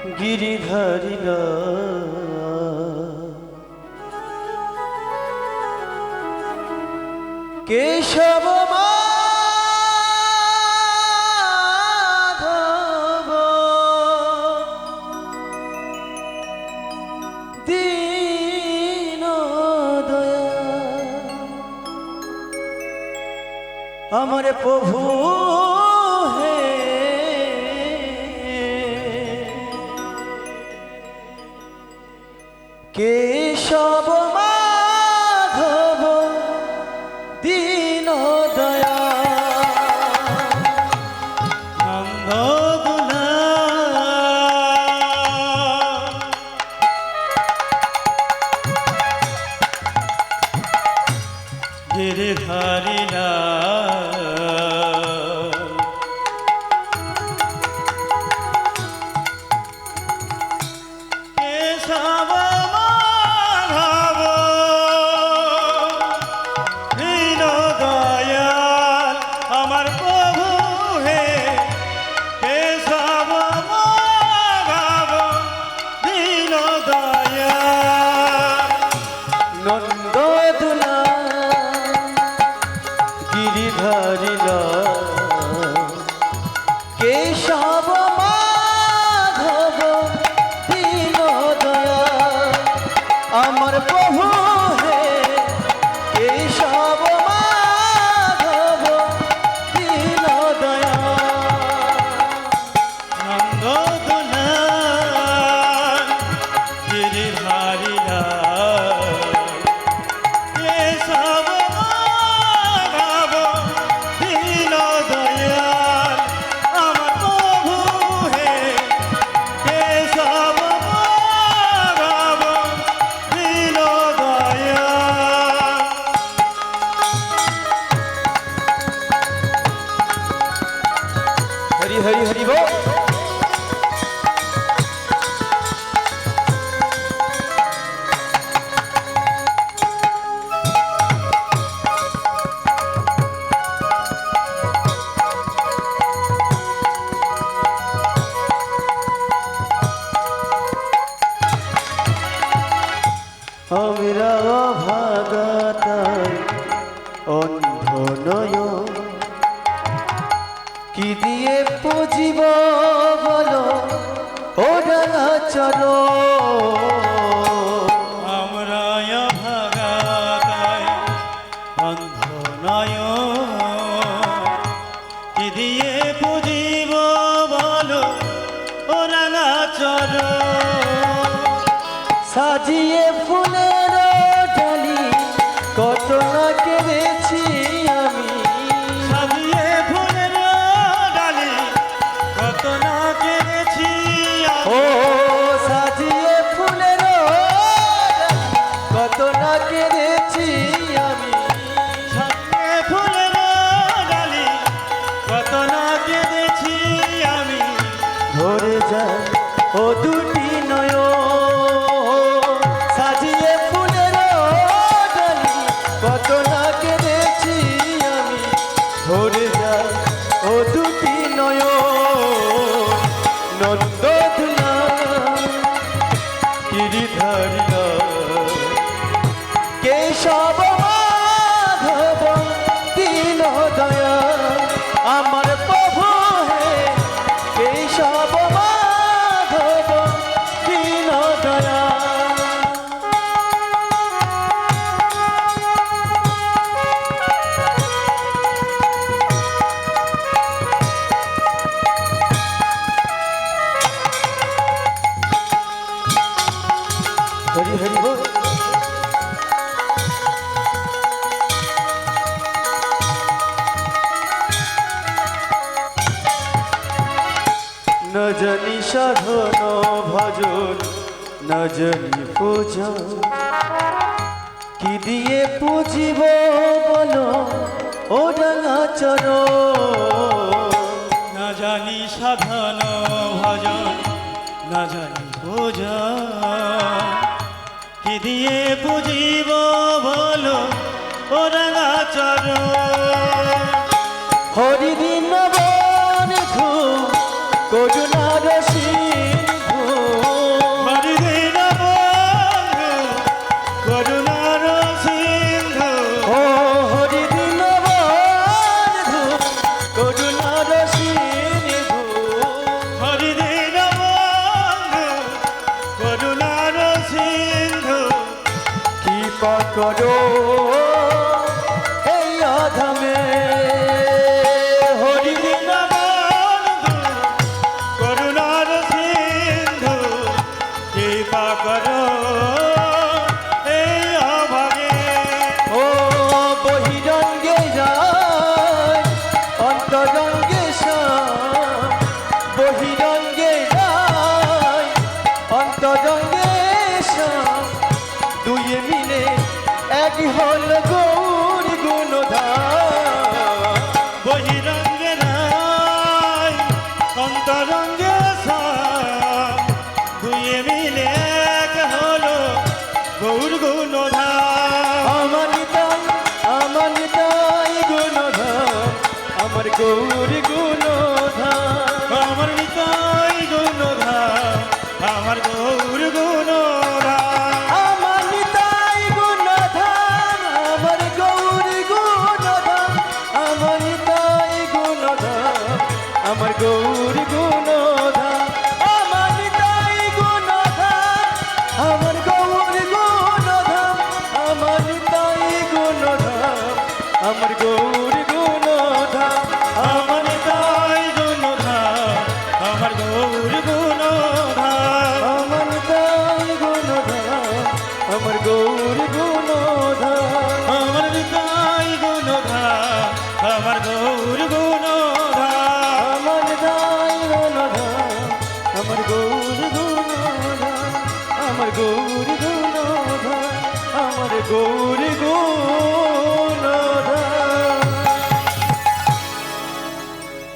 গিরিধারীরা কেশব মাধব দীন দয়া আমার প্রভু হে কেশব মাধব দীন দয়া নন্দদুলা গিরিধারীরা কেশব মাধব দীন দয়াল আমার প্রভু হে কেশব মাধব দীন দয়াল নন্দদুলা গিরিধারীরা কেশব মাধব দীন দয়া আমার প্রভু হে কেশব মাধব দীন দয়া নন্দদুলা গিরিধারীরা কেশব মাধব দীন দয়াল আমার প্রভু হে কেশব মাধব দীন দয়াল হরি হরি হরি বল আমরা অভাগাতার অন্ধ নয়ন কি দিয়ে পুজিব বলো ও ডানাচর আমরা ভাগাতায় অন্ধ নয়ন কি দিয়ে পুজিব বলো ও রাঙাচর সাজিয়ে ফুলের ডালি কত না কেঁদেছি আমি সাজিয়ে ফুলের ডালি কত না কেঁদেছি ও সাজিয়ে ফুলের কত না কেঁদেছি আমি সাজিয়ে ফুলের ডালি কত না কেঁদেছি আমি ধরে যায় ও দুটি নয় সাজিয়ে ফুলের ডালি কত না কেঁদেছি আমি ধরে যায় ও দুটি নয় নন্দদুলা গিরিধারীরা কেশব মাধব দীন দয়া আমার প্রভু হে কেশব মাধব দীন দয়া হরি হরি বল ন জানি সাধন ভজন ন জানি পূজা কি দিয়ে পুজিব বলো ও ডাঙাচর না জানি সাধন ভজন না জানি পূজন কি দিয়ে পুজিব বলো ও রাঙাচর হরিদিন বন ঘুম করুণার সিন্ধু করো এই অধমে হরি বন্ধু করুণার সিন্ধু কৃপা করো এই অভাগে ও বহিরঙ্গে যায় অন্তরঙ্গে শ্যাম বহিরঙ্গে যায় অন্তরঙ্গে শ্যাম দুয়ে মিলে এক হল গৌর গুণধাম বহিরঙ্গে নাই অন্তরঙ্গে সাম দুয়ে মিলে এক হলো গৌর গুণধাম আমার নিতাই গুণধাম আমার গৌর গুণধাম আমার নিতাই গুণধাম আমার গৌর গুণধাম আমার নিতাই গুণধাম আমার গৌর গুণধাম আমার নিতাই গুণধাম আমার গৌর গুণধাম আমার নিতাই গুণধাম আমার গৌর গুণধাম আমার নিতাই গুণধাম আমার গৌর গুণধাম আমার নিতাই গুণধাম আমার গৌর গুণধাম আমার নিতাই গুণধাম আমার গৌর গুণধাম আমার নিতাই গুণধাম আমার গৌর গুণধাম আমার নিতাই গুণধাম আমার গৌর গুণধাম আমার গৌর গুণধাম আমার গৌর গুণ